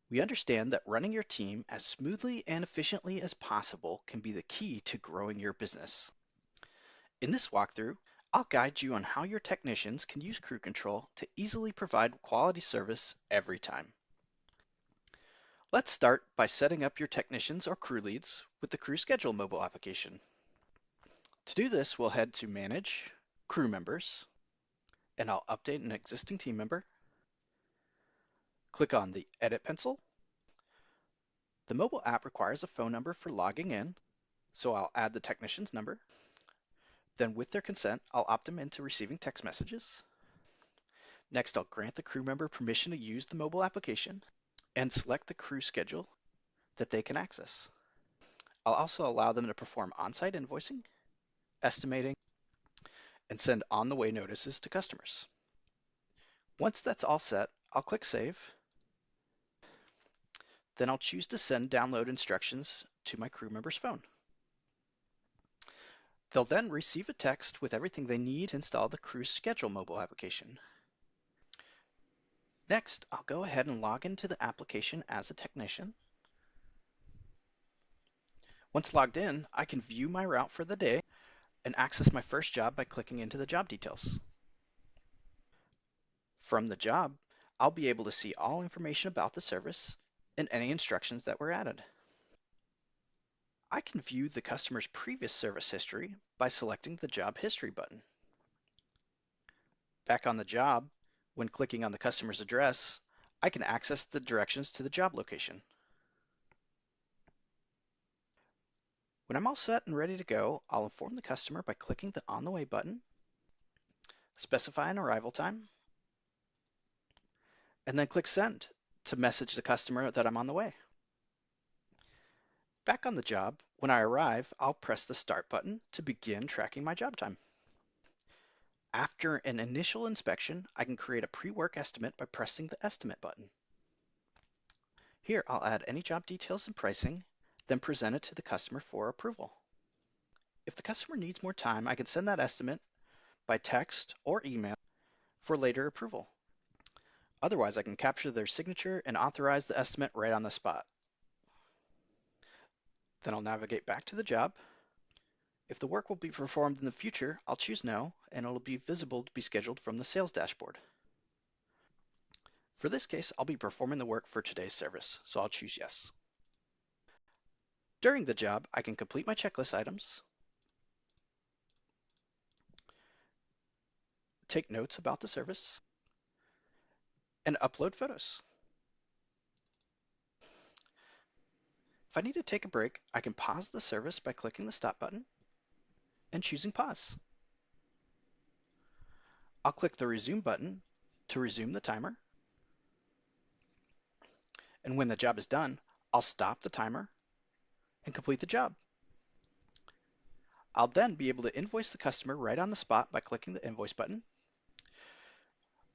We understand that running your team as smoothly and efficiently as possible can be the key to growing your business. In this walkthrough, I'll guide you on how your technicians can use crew control to easily provide quality service every time. Let's start by setting up your technicians or crew leads with the Crew Schedule mobile application. To do this, we'll head to Manage, Crew Members, and I'll update an existing team member. Click on the Edit pencil. The mobile app requires a phone number for logging in, so I'll add the technician's number. Then with their consent, I'll opt them into receiving text messages. Next, I'll grant the crew member permission to use the mobile application and select the crew schedule that they can access. I'll also allow them to perform on-site invoicing, estimating, and send on-the-way notices to customers. Once that's all set, I'll click Save. Then I'll choose to send download instructions to my crew member's phone. They'll then receive a text with everything they need to install the Crew Schedule mobile application. Next, I'll go ahead and log into the application as a technician. Once logged in, I can view my route for the day and access my first job by clicking into the job details. From the job, I'll be able to see all information about the service and any instructions that were added. I can view the customer's previous service history by selecting the Job History button. Back on the job, when clicking on the customer's address, I can access the directions to the job location. When I'm all set and ready to go, I'll inform the customer by clicking the On the Way button, specify an arrival time, and then click Send to message the customer that I'm on the way. Back on the job, when I arrive, I'll press the Start button to begin tracking my job time. After an initial inspection, I can create a pre-work estimate by pressing the Estimate button. Here, I'll add any job details and pricing, then present it to the customer for approval. If the customer needs more time, I can send that estimate by text or email for later approval. Otherwise, I can capture their signature and authorize the estimate right on the spot. Then I'll navigate back to the job. If the work will be performed in the future, I'll choose No, and it'll be visible to be scheduled from the sales dashboard. For this case, I'll be performing the work for today's service, so I'll choose Yes. During the job, I can complete my checklist items, take notes about the service, and upload photos. If I need to take a break, I can pause the service by clicking the Stop button and choosing Pause. I'll click the Resume button to resume the timer. And when the job is done, I'll stop the timer and complete the job. I'll then be able to invoice the customer right on the spot by clicking the Invoice button.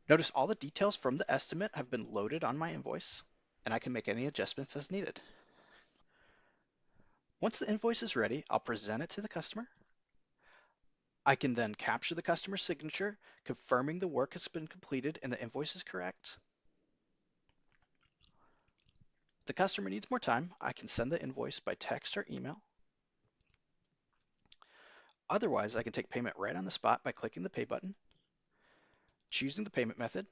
Notice all the details from the estimate have been loaded on my invoice, and I can make any adjustments as needed. Once the invoice is ready, I'll present it to the customer. I can then capture the customer's signature, confirming the work has been completed and the invoice is correct. If the customer needs more time, I can send the invoice by text or email. Otherwise, I can take payment right on the spot by clicking the Pay button, choosing the payment method,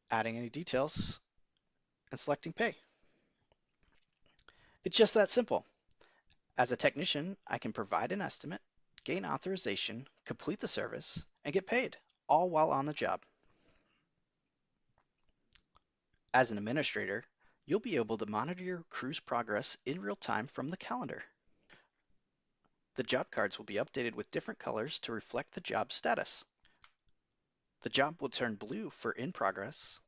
adding any details, and selecting Pay. It's just that simple. As a technician, I can provide an estimate, gain authorization, complete the service, and get paid, all while on the job. As an administrator, you'll be able to monitor your crew's progress in real time from the calendar. The job cards will be updated with different colors to reflect the job status. The job will turn blue for in progress,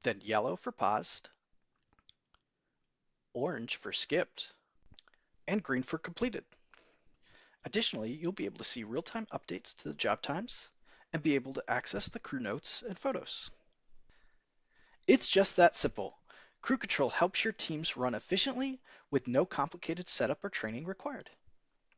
then yellow for paused, orange for skipped, and green for completed. Additionally, you'll be able to see real-time updates to the job times and be able to access the crew notes and photos. It's just that simple. Crew Control helps your teams run efficiently with no complicated setup or training required.